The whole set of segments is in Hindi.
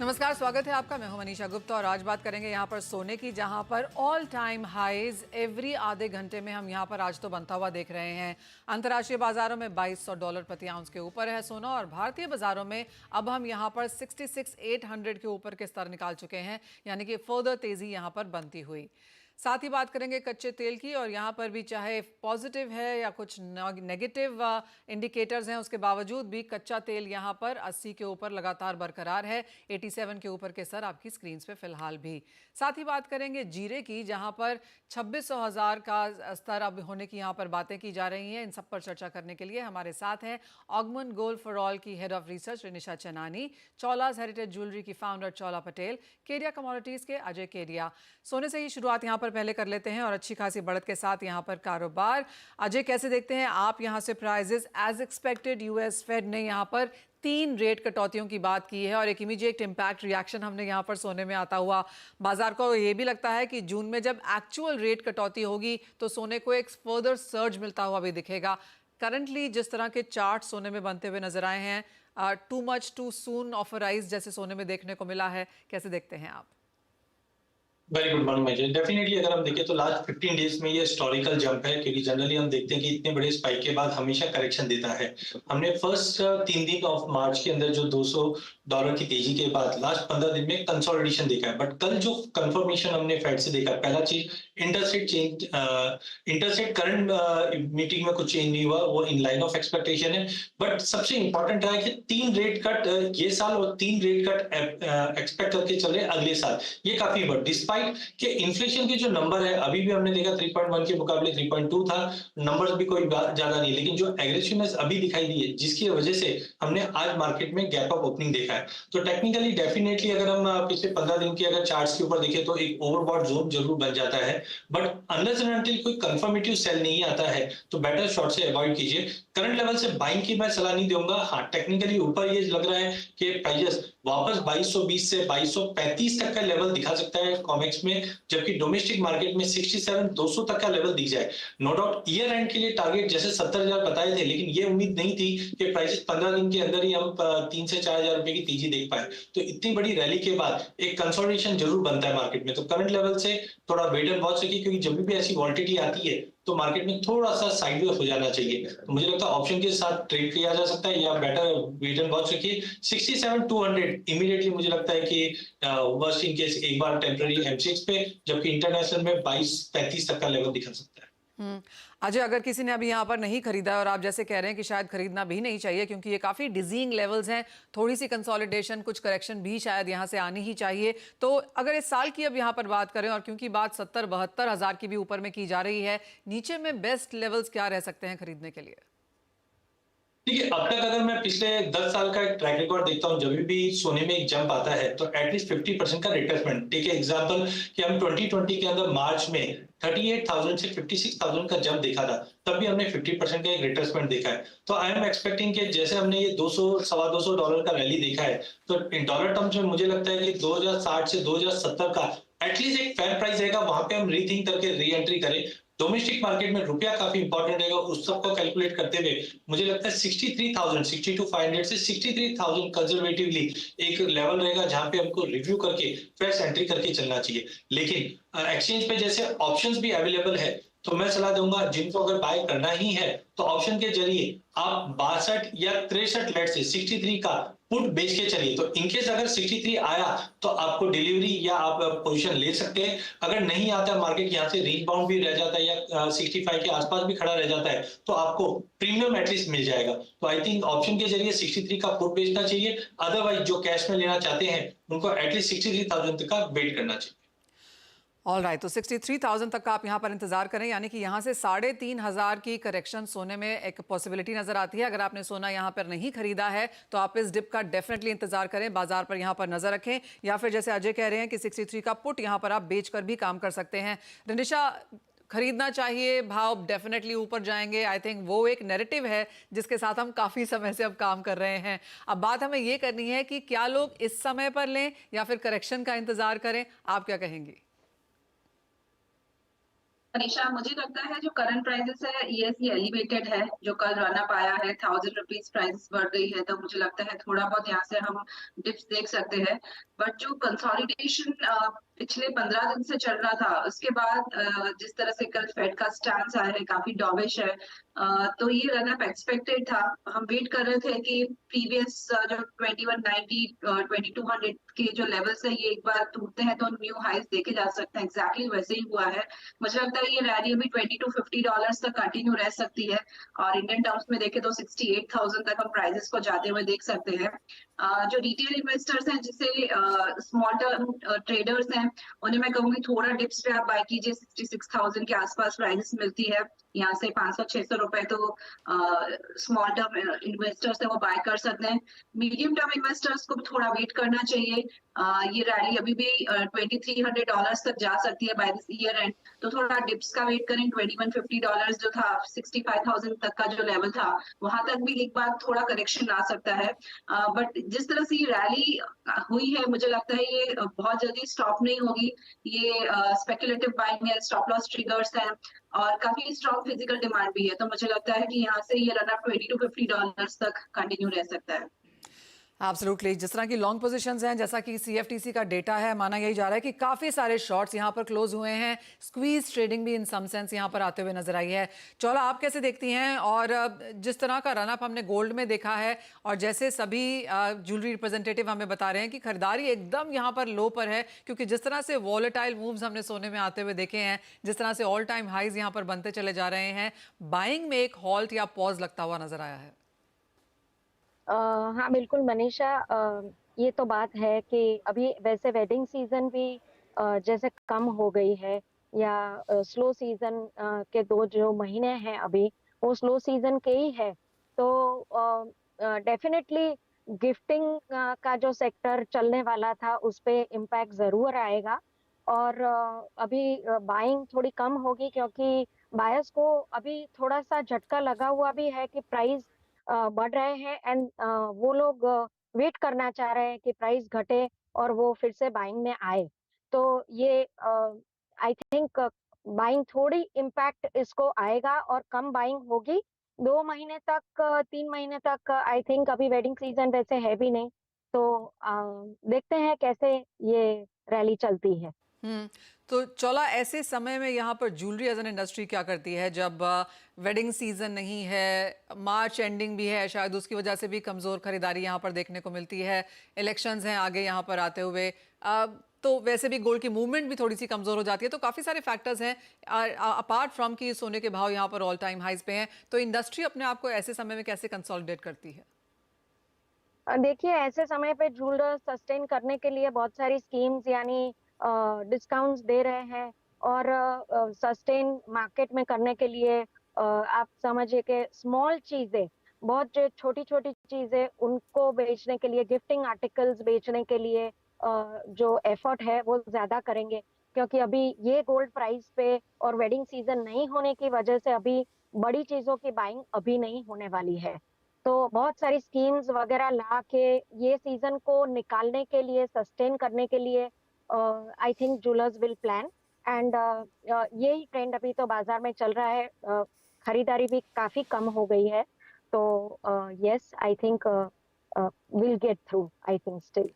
नमस्कार, स्वागत है आपका। मैं हूं मनीषा गुप्ता और आज बात करेंगे यहां पर सोने की, जहां पर ऑल टाइम हाईज एवरी आधे घंटे में हम यहां पर आज तो बनता हुआ देख रहे हैं। अंतर्राष्ट्रीय बाजारों में $2200 प्रति आउंस के ऊपर है सोना और भारतीय बाजारों में अब हम यहां पर 66,800 के ऊपर के स्तर निकाल चुके हैं, यानी कि फर्दर तेजी यहां पर बनती हुई। साथ ही बात करेंगे कच्चे तेल की और यहाँ पर भी चाहे पॉजिटिव है या कुछ नेगेटिव इंडिकेटर्स हैं, उसके बावजूद भी कच्चा तेल यहाँ पर 80 के ऊपर लगातार बरकरार है। 87 के ऊपर के स्तर आपकी स्क्रीन पे फिलहाल भी। साथ ही बात करेंगे जीरे की, जहाँ पर 2600 का स्तर अब होने की यहाँ पर बातें की जा रही हैं। इन सब पर चर्चा करने के लिए हमारे साथ हैं ऑगमेंट गोल्ड फॉर ऑल की head of research Rinisha Chanani, Chaulas heritage jewellery की फाउंडर चौला पटेल, केडिया कमोडिटीज के अजय केडिया। सोने से ही शुरुआत यहाँ पर पहले कर लेते हैं और अच्छी खासी बढ़त के साथ यहाँ पर कारोबार। अजय, कैसे देखते हैं आप यहाँ से prices? As expected US Fed ने यहाँ पर 3 रेट कटौतियों की बात की है और एक इमीडिएट इम्पैक्ट रिएक्शन हमने यहाँ पर सोने में आता हुआ बाजार को ये भी लगता है कि जून में जब एक्चुअल रेट कटौती होगी तो सोने को एक फर्दर सर्ज मिलता हुआ भी दिखेगा। करंटली जिस तरह के चार्ट सोने में बनते हुए नजर आए हैं, too much too soon of a rise जैसे सोने में देखने को मिला है, कैसे देखते हैं आप? Very good morning major. Definitely अगर हम देखें तो लास्ट 15 डेज में ये हिस्टोरिकल जंप है, क्योंकि जनरली हम देखते हैं कि इतने बड़े स्पाइक के बाद हमेशा करेक्शन देता है। हमने फर्स्ट 3 दिन ऑफ मार्च के अंदर जो $200 की तेजी के बाद लास्ट 15 दिन में कंसोलिडेशन देखा है, बट कल जो कंफर्मेशन हमने फेड से देखा, पहला चीज इंटरसेट करंट मीटिंग में कुछ चेंज नहीं हुआ, वो इन लाइन ऑफ एक्सपेक्टेशन है। बट सबसे इंपॉर्टेंट है कि 3 रेट कट ये साल और 3 रेट कट एक्सपेक्ट करके चल रहे अगले साल। ये काफी बड़ा, डिस्पाइट कि इन्फ्लेशन के जो नंबर है अभी भी हमने देखा 3.1 के मुकाबले 3.2 था, नंबर्स भी कोई ज्यादा नहीं, लेकिन जो एग्रेसिवनेस अभी दिखाई दी है जिसकी वजह से हमने आज मार्केट में गैप अप ओपनिंग देखा है। तो टेक्निकली डेफिनेटली अगर हम पिछले 15 दिन की अगर चार्ट्स के ऊपर देखें तो एक ओवरबॉट जोन जरूर बन जाता है, बट अनलेस एंड अनटिल कोई कंफर्मेटिव सेल नहीं आता है तो बेटर शॉर्ट से अवॉइड कीजिए। करंट लेवल से बाइंग की मैं सलाह नहीं दूंगा। हाँ, टेक्निकली ऊपर ये लग रहा है कि प्राइसेस वापस 2220 से 2235 तक का लेवल दिखा सकता है कॉमेक्स में, जबकि डोमेस्टिक मार्केट में 67,200 तक का लेवल दिख जाए। नो डाउट ईयर एंड के लिए टारगेट जैसे 70,000 बताए थे, लेकिन ये उम्मीद नहीं थी कि प्राइसेस 15 दिन के अंदर ही हम 3 से 4,000 रुपए की तेजी देख पाए। तो इतनी बड़ी रैली के बाद एक कंसोलिडेशन जरूर बनता है मार्केट में। तो करंट लेवल से थोड़ा वेट एंड वॉच रखिए, क्योंकि जब भी ऐसी वॉलिटिलिटी आती है तो मार्केट में थोड़ा सा साइडवेज हो जाना चाहिए। तो मुझे लगता है ऑप्शन के साथ ट्रेड किया जा सकता है, या बेटर वेट एंड वॉच रखिए। 67,200 इमीडिएटली मुझे लगता है कि वर्स्ट इन केस एक बार टेम्पररी M6 पे, जबकि इंटरनेशनल में 22-35 तक का लेवल दिखा सकता है। अजय, अगर किसी ने अभी यहाँ पर नहीं खरीदा है और आप जैसे कह रहे हैं कि शायद खरीदना भी नहीं चाहिए क्योंकि ये काफी डिजीइंग लेवल्स हैं, थोड़ी सी कंसोलिडेशन, कुछ करेक्शन भी शायद यहाँ से आनी ही चाहिए, तो अगर इस साल की अब यहाँ पर बात करें और क्योंकि बात 70-72 हजार की भी ऊपर में की जा रही है, नीचे में बेस्ट लेवल्स क्या रह सकते हैं खरीदने के लिए? देखिए, अब तक अगर मैं पिछले 10 साल का एक ट्रैक रिकॉर्ड देखता हूं, जब भी सोने में एक जंप आता है तो एटलीस्ट 50% का रिट्रेसमेंट। टेक एग्जांपल कि हम 2020 के अंदर मार्च में 38,000 से 56,000 का जंप देखा था, तब भी हमने 50% का एक रिट्रेसमेंट देखा है। तो आई एम एक्सपेक्टिंग कि जैसे हमने ये 200 $225 का रैली देखा है, तो इन डॉलर टर्म्स में मुझे लगता है कि 2060 से 2070 का एटलीस्ट एक फेयर प्राइस रहेगा, वहां पे हम रीथिंक करके री एंट्री करें। डोमेस्टिक मार्केट में रुपया काफी इंपॉर्टेंट रहेगा, उस सबको कैलकुलेट करते हुए मुझे लगता है 63,000 62,500 से 63,000 कंजर्वेटिवली एक लेवल रहेगा जहां पे हमको रिव्यू करके फ्रेश एंट्री करके चलना चाहिए। लेकिन एक्सचेंज पे जैसे ऑप्शंस भी अवेलेबल है, तो मैं सलाह दूंगा जिनको अगर बाय करना ही है तो ऑप्शन के जरिए आप 62 या 63 लेट से 63 का पुट बेच के चलिए। तो इनकेस अगर 63 आया तो आपको डिलीवरी या आप पोजीशन ले सकते हैं। अगर नहीं आता मार्केट यहाँ से रेंज बाउंड भी रह जाता है या 65 के आसपास भी खड़ा रह जाता है, तो आपको प्रीमियम एटलीस्ट मिल जाएगा। तो आई थिंक ऑप्शन के जरिए 63 का पुट बेचना चाहिए। अदरवाइज जो कैश में लेना चाहते हैं उनको एटलीस्ट 63,000 तक का वेट करना चाहिए। ऑल राइट, तो 63,000 तक का आप यहाँ पर इंतजार करें, यानी कि यहाँ से 3,500 की करेक्शन सोने में एक पॉसिबिलिटी नजर आती है। अगर आपने सोना यहाँ पर नहीं खरीदा है तो आप इस डिप का डेफिनेटली इंतजार करें, बाजार पर यहाँ पर नजर रखें, या फिर जैसे अजय कह रहे हैं कि 63 का पुट यहाँ पर आप बेचकर भी काम कर सकते हैं। रिनिशा, खरीदना चाहिए, भाव डेफिनेटली ऊपर जाएंगे, आई थिंक वो एक नैरेटिव है जिसके साथ हम काफी समय से अब काम कर रहे हैं। अब बात हमें ये करनी है कि क्या लोग इस समय पर लें या फिर करेक्शन का इंतजार करें, आप क्या कहेंगी? मनीषा, मुझे लगता है जो करंट प्राइसेस है ये एलिवेटेड है। जो कल रन अप आया है 1000 रुपीज प्राइस बढ़ गई है, तो मुझे लगता है थोड़ा बहुत यहाँ से हम डिप्स देख सकते हैं। बट जो कंसोलिडेशन पिछले 15 दिन से चल रहा था, उसके बाद जिस तरह से कल फेड का स्टैंस आया है, काफी डॉविश है। तो ये रन अप एक्सपेक्टेड था। हम वेट कर रहे थे कि प्रीवियस जो 2190 2200 के जो लेवल्स है ये एक बार टूटते हैं तो न्यू हाइज देखे जा सकते हैं। एग्जैक्टली वैसे ही हुआ है। मुझे लगता है ये रैली अभी $20 to $50 तक कंटिन्यू रह सकती है, और इंडियन टर्म्स में देखें तो 68,000 तक हम प्राइसेस को जाते हुए देख सकते हैं। जो रिटेल इन्वेस्टर्स हैं, जिसे स्मॉल टर्म ट्रेडर्स हैं, उन्हें मैं कहूंगी थोड़ा डिप्स पे आप बाय कीजिए। 66,000 के आसपास प्राइसेस मिलती है। यहाँ से 500-600 रुपए तो स्मॉल टर्म इन्वेस्टर्स है वो बाय कर सकते हैं। मीडियम टर्म इन्वेस्टर्स को भी थोड़ा वेट करना चाहिए। ये रैली अभी भी $2300 तक जा सकती है बाय दिस ईयर एंड। तो थोड़ा डिप्स का वेट करें। $2150 जो था, 65,000 तक का जो लेवल था, वहां तक भी एक बार थोड़ा करेक्शन आ सकता है। बट जिस तरह से ये रैली हुई है, मुझे लगता है ये बहुत जल्दी स्टॉप नहीं होगी। ये स्पेकुलेटिव बाइंग है, स्टॉप लॉस ट्रिगर्स हैं, और काफी स्ट्रॉन्ग फिजिकल डिमांड भी है। तो मुझे लगता है कि यहाँ से ये रन अप $20 to $50 तक कंटिन्यू रह सकता है। एब्सोल्युटली। जिस तरह की लॉन्ग पोजीशंस हैं, जैसा कि सीएफटीसी का डेटा है, माना यही जा रहा है कि काफ़ी सारे शॉर्ट्स यहाँ पर क्लोज हुए हैं। स्क्वीज ट्रेडिंग भी इन सम सेंस यहाँ पर आते हुए नजर आई है। चौला, आप कैसे देखती हैं? और जिस तरह का रनअप हमने गोल्ड में देखा है, और जैसे सभी ज्वेलरी रिप्रेजेंटेटिव हमें बता रहे हैं कि खरीदारी एकदम यहाँ पर लो पर है, क्योंकि जिस तरह से वॉलेटाइल मूव्स हमने सोने में आते हुए देखे हैं, जिस तरह से ऑल टाइम हाइज यहाँ पर बनते चले जा रहे हैं, बाइंग में एक हॉल्ट या पॉज लगता हुआ नजर आया है। हाँ बिल्कुल मनीषा, ये तो बात है कि अभी वैसे वेडिंग सीजन भी जैसे कम हो गई है, या स्लो सीजन के 2 जो महीने हैं अभी, वो स्लो सीजन के ही है। तो डेफिनेटली गिफ्टिंग का जो सेक्टर चलने वाला था उस पे इम्पैक्ट जरूर आएगा। और अभी बाइंग थोड़ी कम होगी, क्योंकि बायर्स को अभी थोड़ा सा झटका लगा हुआ भी है कि प्राइस बढ़ रहे हैं, एंड वो लोग वेट करना चाह रहे हैं कि प्राइस घटे और वो फिर से बाइंग में आए। तो ये आई थिंक बाइंग थोड़ी इम्पैक्ट इसको आएगा और कम बाइंग होगी 2 महीने तक, 3 महीने तक। आई थिंक अभी वेडिंग सीजन वैसे है भी नहीं, तो देखते हैं कैसे ये रैली चलती है। तो चौला, ऐसे समय में यहाँ पर ज्वेलरी एज एन इंडस्ट्री क्या करती है, जब वेडिंग सीजन नहीं है, मार्च एंडिंग भी है, शायद उसकी वजह से भी कमजोर खरीदारी यहाँ पर देखने को मिलती है, इलेक्शंस हैं आगे यहाँ पर आते हुए, तो वैसे भी गोल्ड की मूवमेंट भी थोड़ी सी कमजोर हो जाती है। तो काफी सारे फैक्टर्स हैं अपार्ट फ्रॉम कि सोने के भाव यहाँ पर ऑल टाइम हाइज पे हैं। तो इंडस्ट्री अपने आप को ऐसे समय में कैसे कंसोलिडेट करती है? देखिए, ऐसे समय पे ज्वेलर सस्टेन करने के लिए बहुत सारी स्कीम्स यानी डिस्काउंट्स दे रहे हैं, और सस्टेन मार्केट में करने के लिए आप समझिए कि स्मॉल चीजें, बहुत जो छोटी छोटी चीजें, उनको बेचने के लिए, गिफ्टिंग आर्टिकल्स बेचने के लिए जो एफर्ट है वो ज्यादा करेंगे। क्योंकि अभी ये गोल्ड प्राइस पे और वेडिंग सीजन नहीं होने की वजह से अभी बड़ी चीजों की बाइंग अभी नहीं होने वाली है। तो बहुत सारी स्कीम्स वगैरह ला के ये सीजन को निकालने के लिए, सस्टेन करने के लिए I think jewellers will plan. And यही ट्रेंड अभी तो बाजार में चल रहा है। खरीदारी भी काफी कम हो गई है। तो yes, I think will get through, I think still.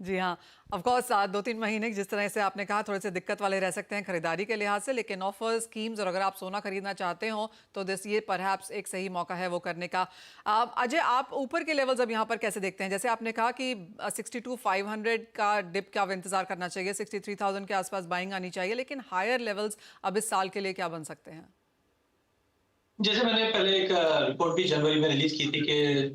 जी हाँ, ऑफ कोर्स 2-3 महीने जिस तरह से आपने कहा थोड़े से दिक्कत वाले रह सकते हैं खरीदारी के लिहाज से, लेकिन ऑफर स्कीम्स और अगर आप सोना खरीदना चाहते हो तो ये परहैप्स एक सही मौका है वो करने का। अजय, आप ऊपर के लेवल्स अब यहाँ पर कैसे देखते हैं? जैसे आपने कहा कि 62,500 का डिप का इंतजार करना चाहिए, 63,000 के आसपास बाइंग आनी चाहिए, लेकिन हायर लेवल्स अब इस साल के लिए क्या बन सकते हैं? जैसे मैंने पहले एक रिपोर्ट भी जनवरी में रिलीज की थी कि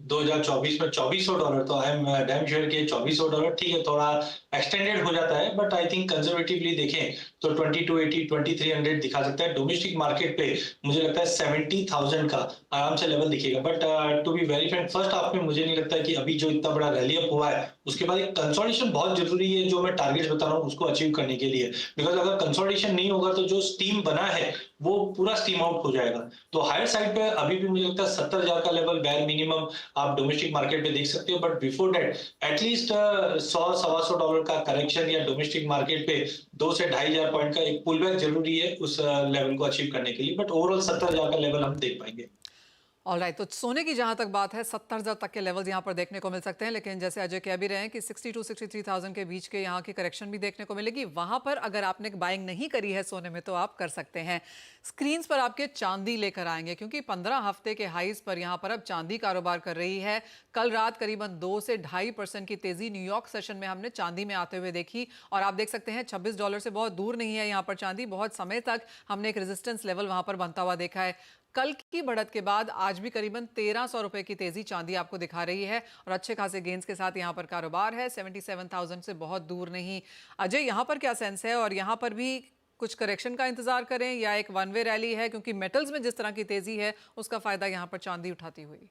2024 में $2400, तो आई एम डैम श्योर कि $2400 ठीक है, थोड़ा एक्सटेंडेड हो जाता है, बट आई थिंक कंजर्वेटिवली देखें तो 2280 2300 दिखा सकता है। डोमेस्टिक मार्केट पे मुझे लगता है 70,000 का आराम से लेवल दिखेगा। But to be very frank, first half में मुझे नहीं लगता कि अभी जो इतना बड़ा रैली अप हुआ है उसके बाद एक कंसोलिडेशन बहुत जरूरी है, जो मैं टारगेट्स बता रहा हूँ उसको अचीव करने के लिए। बिकॉज अगर कंसोलिडेशन नहीं होगा तो जो स्टीम बना है वो पूरा स्टीम आउट हो जाएगा। तो हायर साइड पे अभी भी मुझे लगता है 70,000 का लेवल बैर मिनिमम आप डोमेस्टिक मार्केट पे देख सकते हो। बट बिफोर दैट एटलीस्ट $100-125 का करेक्शन या डोमेस्टिक मार्केट पे 2 से 2,500 70,000 पॉइंट का एक पुल बैक जरूरी है उस लेवल को अचीव करने के लिए, बट ओवरऑल 70,000 का लेवल हम देख पाएंगे। ऑलराइट, तो सोने की जहां तक बात है 70,000 तक के लेवल्स यहां पर देखने को मिल सकते हैं, लेकिन जैसे अजय कह भी रहे हैं कि 62 63,000 के बीच के यहां की करेक्शन भी देखने को मिलेगी। वहां पर अगर आपने बाइंग नहीं करी है सोने में तो आप कर सकते हैं। स्क्रीन्स पर आपके चांदी लेकर आएंगे क्योंकि 15 हफ्ते के हाईज पर यहां पर अब चांदी कारोबार कर रही है। कल रात करीबन 2 से 2.5% की तेजी न्यूयॉर्क सेशन में हमने चांदी में आते हुए देखी और आप देख सकते हैं $26 से बहुत दूर नहीं है यहाँ पर चांदी। बहुत समय तक हमने एक रेजिस्टेंस लेवल वहां पर बनता हुआ देखा है। कल की बढ़त के बाद आज भी करीबन 1,300 रुपए की तेजी चांदी आपको दिखा रही है और अच्छे खासे गेंस के साथ यहां पर कारोबार है। 77,000 से बहुत दूर नहीं। अजय, यहां पर क्या सेंस है और यहां पर भी कुछ करेक्शन का इंतजार करें या एक वन वे रैली है, क्योंकि मेटल्स में जिस तरह की तेजी है उसका फायदा यहां पर चांदी उठाती हुई?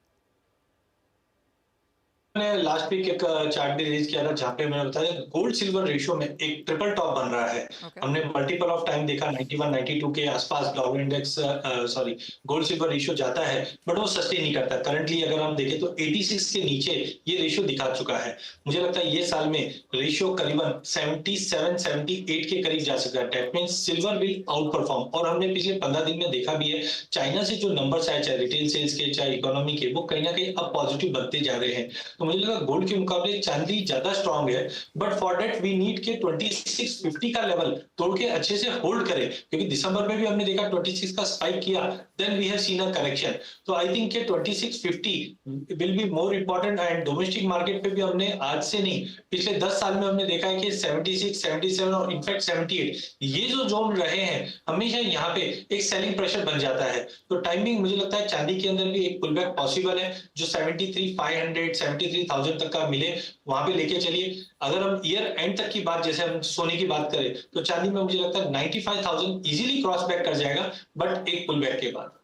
मैंने लास्ट वीक एक चार्ट भी रिलीज किया था जहां पे मैंने बताया गोल्ड सिल्वर रेशियो में एक ट्रिपल टॉप बन रहा है। हमने मल्टीपल ऑफ टाइम देखा 91 92 के आसपास dollar index gold silver ratio जाता है, बट वो सस्टेन नहीं करता। करंटली अगर हम देखें तो 86 के नीचे ये रेशियो दिखा चुका है। मुझे लगता है ये साल में रेशियो करीबन 77 78 के करीब जा सकता है। That means silver will out perform. और हमने पिछले 15 दिन में देखा भी है चाइना से जो नंबर्स आए, चाहे रिटेल सेल्स के चाहे इकोनॉमी के, वो कहीं ना कहीं अब पॉजिटिव बनते जा रहे हैं। तो मुझे लगा गोल्ड के मुकाबले चांदी ज्यादा स्ट्रांग है, but for that we need के 2650 का लेवल तोड़ के अच्छे से होल्ड करें, क्योंकि दिसंबर में भी हमने देखा 26 का स्पाइक किया, then we have seen a correction. तो आई थिंक के 2650 will be more important. And domestic market पे भी हमने आज से नहीं पिछले 10 साल में हमने देखा है कि 76 77 और इनफैक्ट 78 ये जो जोन रहे हैं हमेशा यहाँ पे एक सेलिंग प्रेशर बन जाता है। तो टाइमिंग मुझे लगता है चांदी के अंदर भी एक पुल बैक पॉसिबल है, जो 73,500 73,000 तक का मिले वहां पे लेके चलिए। अगर हम ईयर एंड तक की बात, जैसे हम सोने की बात करें, तो चांदी में मुझे लगता है 95,000 इजीली क्रॉस बैक कर जाएगा, बट एक पुल बैक के बाद।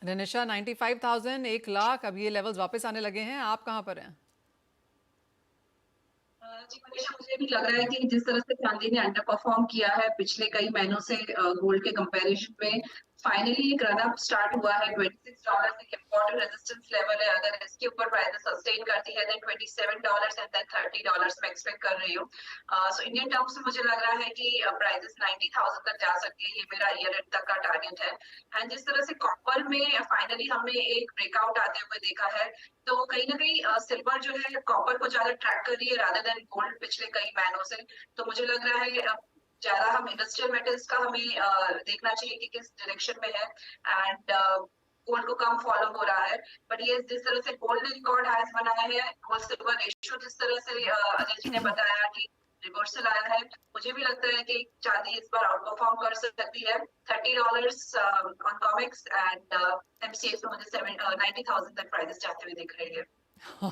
निशा, 95,000 1 लाख अब ये लेवल्स वापस आने लगे हैं, आप कहां पर हैं? जी मनीषा, मुझे भी लग रहा है कि जिस तरह से चांदी ने अंडर परफॉर्म किया है पिछले कई महीनों से गोल्ड के कंपैरिजन में, फाइनली एक रन अप स्टार्ट हुआ है। $26 एक इम्पोर्टेंट रेजिस्टेंस लेवल है। अगर इसके ऊपर प्राइस सस्टेन करती है देन $27 एंड देन $30 मैं एक्सपेक्ट कर रही हूँ। सो इंडियन टर्म्स में मुझे लग रहा है कि प्राइसेस 90,000 तक जा सकती है। ये मेरा ईयर एंड तक का टारगेट है। एंड जिस तरह से कॉपर में फाइनली हमने एक ब्रेकआउट आते हुए देखा है, तो कहीं ना कहीं सिल्वर जो है कॉपर को ज्यादा ट्रैक कर रही है रादर देन गोल्ड पिछले कई महीनों से। तो मुझे लग रहा है ज्यादा हम इंडस्ट्रियल मेटल्स का हमें देखना चाहिए कि किस डायरेक्शन में है, एंड गोल्ड को कम फॉलो हो रहा है। बट ये जिस तरह से गोल्ड ने रिकॉर्ड हाईस बनाया है, गोल्ड सिल्वर रेशियो जिस तरह से अजय जी ने बताया कि रिवर्सल आया है, मुझे भी लगता है कि चांदी इस बार आउट परफॉर्म कर सकती है। $30 ऑन कॉमिक्स एंड एमसीएक्स में मुझे 90,000 तक प्राइसेस जाते हुए दिख रही है।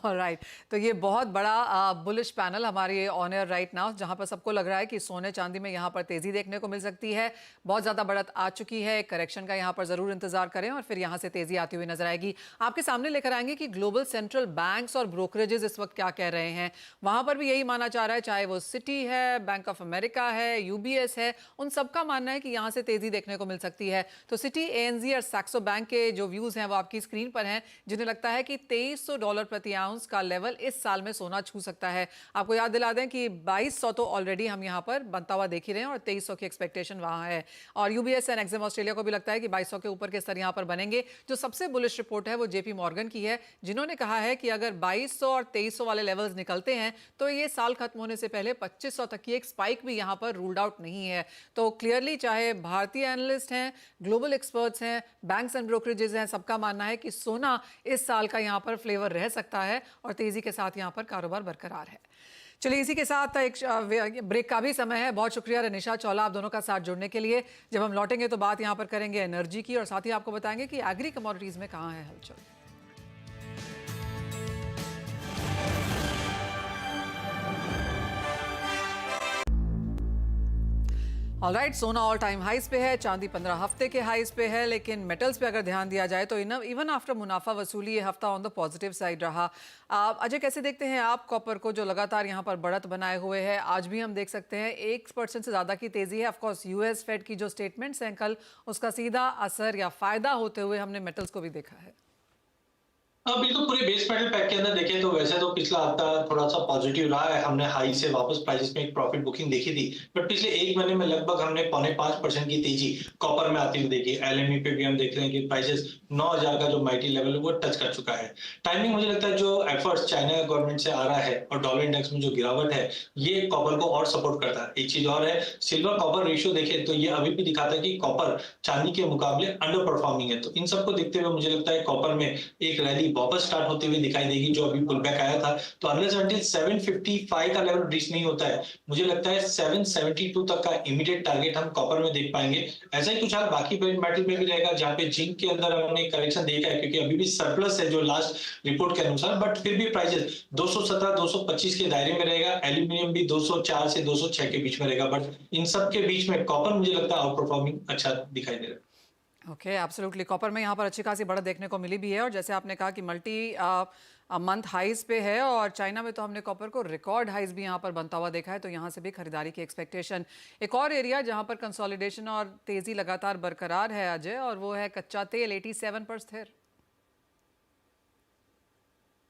राइट, तो ये बहुत बड़ा बुलिश पैनल हमारे ऑन एयर राइट नाउ, जहां पर सबको लग रहा है कि सोने चांदी में यहां पर तेजी देखने को मिल सकती है। बहुत ज्यादा बढ़त आ चुकी है, करेक्शन का यहां पर जरूर इंतजार करें और फिर यहां से तेजी आती हुई नजर आएगी। आपके सामने लेकर आएंगे कि ग्लोबल सेंट्रल बैंक्स और ब्रोकरेजेस इस वक्त क्या कह रहे हैं। वहां पर भी यही माना जा रहा है, चाहे वो सिटी है, बैंक ऑफ अमेरिका है, यूबीएस है, उन सबका मानना है कि यहां से तेजी देखने को मिल सकती है। तो सिटी, एएनजी और सैक्सो बैंक के जो व्यूज हैं वो आपकी स्क्रीन पर हैं, जिन्हें लगता है कि $2300 प्रति आउंस का लेवल इस साल में सोना छू सकता है। आपको याद दिला दें कि 2200 तो ऑलरेडी हम यहां पर बनता हुआ देख ही रहे हैं और 2300 की एक्सपेक्टेशन वहां है। और यूबीएस एंड एक्सिम ऑस्ट्रेलिया को भी लगता है कि 2200 के ऊपर के स्तर यहां पर बनेंगे। जो सबसे बुलिश रिपोर्ट है वो जेपी मॉर्गन की है, जिन्होंने कहा है कि अगर 2200 और 2300 वाले लेवल्स निकलते हैं तो ये साल खत्म होने से पहले 2500 तक की एक स्पाइक भी यहां पर रूल्ड आउट नहीं है। तो क्लियरली चाहे भारतीय एनालिस्ट हैं, ग्लोबल एक्सपर्ट्स हैं, बैंक्स एंड ब्रोकरेजेस हैं, सबका मानना है कि सोना इस साल का यहां पर फ्लेवर रह सकता है और तेजी के साथ यहां पर कारोबार बरकरार है। चलिए, इसी के साथ एक ब्रेक का भी समय है। बहुत शुक्रिया रनिशा चौला आप दोनों का साथ जुड़ने के लिए। जब हम लौटेंगे तो बात यहां पर करेंगे एनर्जी की और साथ ही आपको बताएंगे कि एग्री कमोडिटीज में कहां है हलचल। ऑलराइट, सोना ऑल टाइम हाइस पे है, चांदी 15 हफ्ते के हाइस पे है, लेकिन मेटल्स पे अगर ध्यान दिया जाए तो इवन आफ्टर मुनाफा वसूली ये हफ्ता ऑन द पॉजिटिव साइड रहा। अजय, कैसे देखते हैं आप कॉपर को, जो लगातार यहाँ पर बढ़त बनाए हुए है? आज भी हम देख सकते हैं 1% से ज़्यादा की तेज़ी है। ऑफकोर्स यूएस फेड की जो स्टेटमेंट्स हैं कल, उसका सीधा असर या फ़ायदा होते हुए हमने मेटल्स को भी देखा है। बिल्कुल, पूरे बेस मेटल पैक के अंदर देखें तो वैसे वैसे तो पिछला हफ्ता थोड़ा सा पॉजिटिव रहा है, हमने हाई से वापस प्राइसेस में एक प्रॉफिट बुकिंग देखी थी, बट पिछले एक महीने में लगभग हमने 0.5% की तेजी कॉपर में आती हुई देखी। एलएमई पे भी हम देख रहे हैं कि प्राइसेस 9000 का जो माइटी लेवल है वो टच कर चुका है। टाइमिंग मुझे लगता है जो एफर्ट्स चाइना गवर्नमेंट से आ रहा है और डॉलर इंडेक्स में जो गिरावट है ये कॉपर को और सपोर्ट करता है। एक चीज और है, सिल्वर कॉपर रेशियो देखें तो ये अभी भी दिखाता है कि कॉपर चांदी के मुकाबले अंडर परफॉर्मिंग है। तो इन सबको देखते हुए मुझे लगता है कॉपर में एक रैली वापस स्टार्ट होते हुए दिखाई देगी, जो अभी पुल बैक आया था। तो अनलेस अंटिल 755 का लेवल रीच नहीं होता है, मुझे लगता है 772 तक का इमीडिएट टारगेट हम कॉपर में देख पाएंगे। ऐसा ही कुछ हाल बाकी मेटल में भी रहेगा, जहां पे जिंक के अंदर हमने करेक्शन देखा है, क्योंकि अभी भी सरप्लस है जो लास्ट रिपोर्ट के अनुसार, बट फिर भी प्राइसेस 217 225 के दायरे में रहेगा। एल्यूमिनियम भी 204 से 206 के बीच में रहेगा, बट इन सब के बीच में कॉपर मुझे लगता है आउट परफॉर्मिंग अच्छा दिखाई दे रहा है। Okay, absolutely. कॉपर में यहाँ पर अच्छी खासी बढ़त देखने को मिली भी है, और जैसे आपने कहा कि मल्टी मंथ हाइज पे है, और चाइना में तो हमने कॉपर को रिकॉर्ड हाइज भी यहाँ पर बनता हुआ देखा है, तो यहाँ से भी खरीदारी की एक्सपेक्टेशन। एक और एरिया जहाँ पर कंसोलिडेशन और तेजी लगातार बरकरार है अजय, और वो है कच्चा तेल 87 पर स्थिर।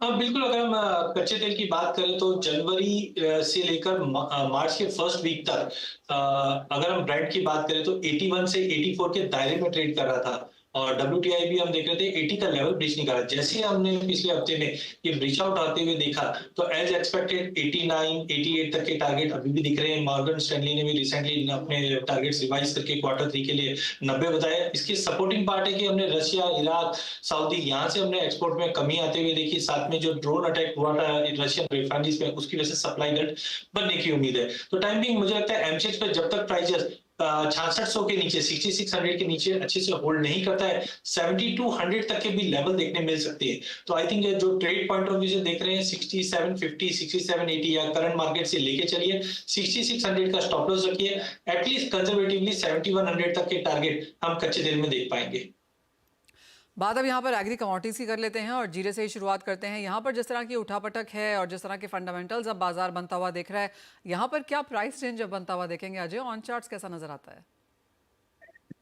हाँ बिल्कुल, अगर हम कच्चे तेल की बात करें तो जनवरी से लेकर मार्च के फर्स्ट वीक तक अगर हम ब्रेंट की बात करें तो 81 से 84 के दायरे में ट्रेड कर रहा था, और WTI भी हम देख रहे थे 80 का लेवल ब्रीच नहीं कर रहा। जैसे ही हमने पिछले हफ्ते में ये ब्रीच आउट आते हुए देखा तो एज एक्सपेक्टेड 89 88 तक के टारगेट अभी भी दिख रहे हैं। मॉर्गन स्टैनली ने भी रिसेंटली अपने टारगेट्स रिवाइज करके Q3 के लिए 90 बताया। इसकी सपोर्टिंग पार्ट है कि हमने रशिया, इराक, सऊदी यहाँ से हमने एक्सपोर्ट में कमी आते हुए देखी। साथ में जो ड्रोन अटैक हुआ था रशियन रिफाइनरीज में, उसकी वजह से सप्लाई गट बनने की उम्मीद है। तो टाइम बिंग मुझे लगता है M6 पे जब तक प्राइसेस 6600 के नीचे, 6600 के नीचे अच्छे से होल्ड नहीं करता है, 7200 तक के भी लेवल देखने मिल सकते हैं। तो आई थिंक जो ट्रेड पॉइंट ऑफ व्यू से देख रहे हैं 6750, 6780 या करंट मार्केट से लेके चलिए 6600 का स्टॉप लॉस रखिए। एटलीस्ट कंजर्वेटिवली 7100 तक के टारगेट हम कच्चे तेल में देख पाएंगे। बात अब यहाँ पर एग्री कमोडिटीज की कर लेते हैं, और जीरे से ही शुरुआत करते हैं। यहाँ पर जिस तरह की उठापटक है और जिस तरह के फंडामेंटल्स अब बाजार बनता हुआ दिख रहा है, यहाँ पर क्या प्राइस रेंज अब बनता हुआ देखेंगे अजय? ऑन चार्ट्स कैसा नजर आता है?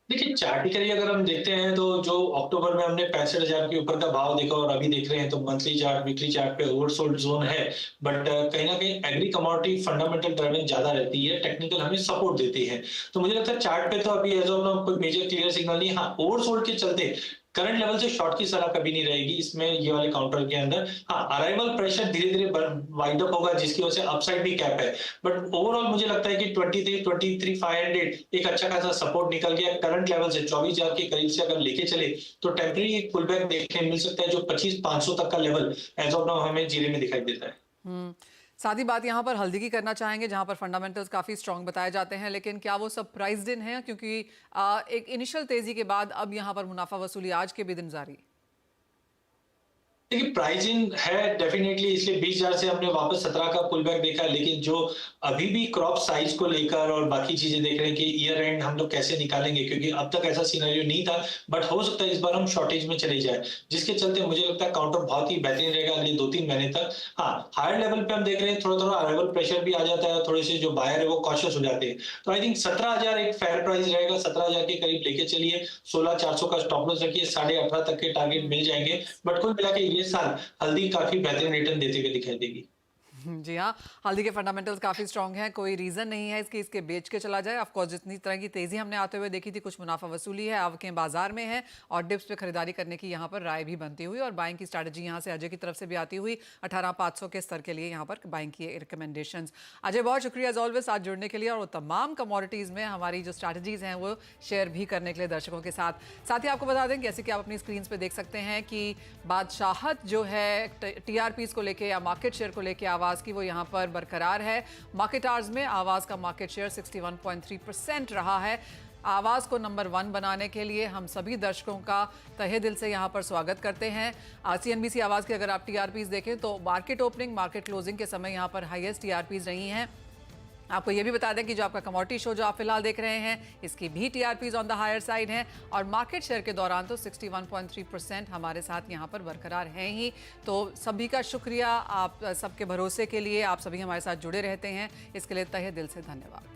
देखिए चार्टिकली अगर हम देखते हैं तो जो अक्टूबर में हमने 65,000 के ऊपर का भाव देखा और अभी देख रहे हैं तो मंथली चार्ट, वीकली चार्ट पे ओवरसोल्ड जोन है। बट कहीं ना कहीं एग्री कमोडिटी फंडामेंटल ड्राइविंग ज्यादा रहती है, टेक्निकल हमें सपोर्ट देती है। तो मुझे लगता है चार्ट पे तो अभी एज ऑफ नाउ कोई मेजर क्लियर सिग्नल नहीं। हाँ, ओवरसोल्ड के चलते करंट लेवल से शॉर्ट की सलाह कभी नहीं रहेगी इसमें, ये वाले काउंटर के अंदर। हाँ, अराइवल प्रेशर धीरे धीरे वाइड अप होगा, जिसकी वजह से अपसाइड भी कैप है। बट ओवरऑल मुझे लगता है कि 23,500 एक अच्छा खासा सपोर्ट निकल गया। करंट लेवल से 24,000 के करीब से अगर लेके चले तो टेम्परेरी एक पुल बैक देखने मिल सकता है, जो 25,500 तक का लेवल एज ऑफ नाउ हमें जीरे में दिखाई देता है। साथ ही बात यहाँ पर हल्दी की करना चाहेंगे, जहाँ पर फंडामेंटल्स काफ़ी स्ट्रांग बताए जाते हैं, लेकिन क्या वो सब प्राइस्ड इन है? क्योंकि एक इनिशियल तेजी के बाद अब यहाँ पर मुनाफा वसूली आज के भी दिन जारी। देखिए प्राइसिंग है डेफिनेटली, इसलिए 20,000 से हमने वापस 17 का पुल बैक देखा। लेकिन जो अभी भी क्रॉप साइज को लेकर और बाकी चीजें देख रहे हैं कि ईयर एंड हम लोग कैसे निकालेंगे, क्योंकि अब तक ऐसा सिनेरियो नहीं था। बट हो सकता है इस बार हम शॉर्टेज में चले जाए, जिसके चलते मुझे लगता है काउंटर बहुत ही बेहतरीन रहेगा अगले 2-3 महीने तक। हाँ, हायर लेवल पे हम देख रहे हैं थोड़ा थोड़ा अराइवल प्रेशर भी आ जाता है, थोड़े से जो बायर है वो कॉशियस हो जाते हैं। तो आई थिंक 17,000 एक फेयर प्राइस रहेगा। 17,000 के करीब लेके चलिए, 16,400 का स्टॉप लॉस रखिए, 18.5 तक के टारगेट मिल जाएंगे। बट कुल मिला के ये साल काफी बेहतरीन रिटर्न देते हुए दिखाई देगी। जी हाँ, हल्दी के फंडामेंटल्स काफ़ी स्ट्रांग हैं, कोई रीज़न नहीं है इसके बेच के चला जाए। ऑफ कोर्स जितनी तरह की तेज़ी हमने आते हुए देखी थी, कुछ मुनाफा वसूली है, आवकें बाजार में है, और डिप्स पे खरीदारी करने की यहाँ पर राय भी बनती हुई, और बाइंग की स्ट्रैटेजी यहाँ से अजय की तरफ से भी आती हुई 18,500 के स्तर के लिए यहाँ पर बाइंग की रिकमेंडेशंस। अजय बहुत शुक्रिया एज ऑलवेज आज जुड़ने के लिए, और वो तमाम कमोडिटीज़ में हमारी जो स्ट्रैटेजीज़ हैं वो शेयर भी करने के लिए दर्शकों के साथ ही आपको बता दें, जैसे कि आप अपनी स्क्रीन पर देख सकते हैं कि बादशाहत जो है TRPs को लेके या मार्केट शेयर को लेके आवाज़ की, वो यहाँ पर बरकरार है। मार्केट आवर्स में आवाज़ का मार्केट शेयर 61.3% रहा है। आवाज़ को नंबर 1 बनाने के लिए हम सभी दर्शकों का तहे दिल से यहाँ पर स्वागत करते हैं। CNBC आवाज़ की अगर आप TRPs देखें तो मार्केट ओपनिंग, मार्केट क्लोजिंग के समय यहाँ पर हाईएस्ट TRPs रही हैं। आपको ये भी बता दें कि जो आपका कमोडिटी शो जो आप फिलहाल देख रहे हैं, इसकी भी TRPs on the higher side हैं, और मार्केट शेयर के दौरान तो 61.3% हमारे साथ यहाँ पर बरकरार हैं ही। तो सभी का शुक्रिया, आप सबके भरोसे के लिए, आप सभी हमारे साथ जुड़े रहते हैं, इसके लिए तहे दिल से धन्यवाद।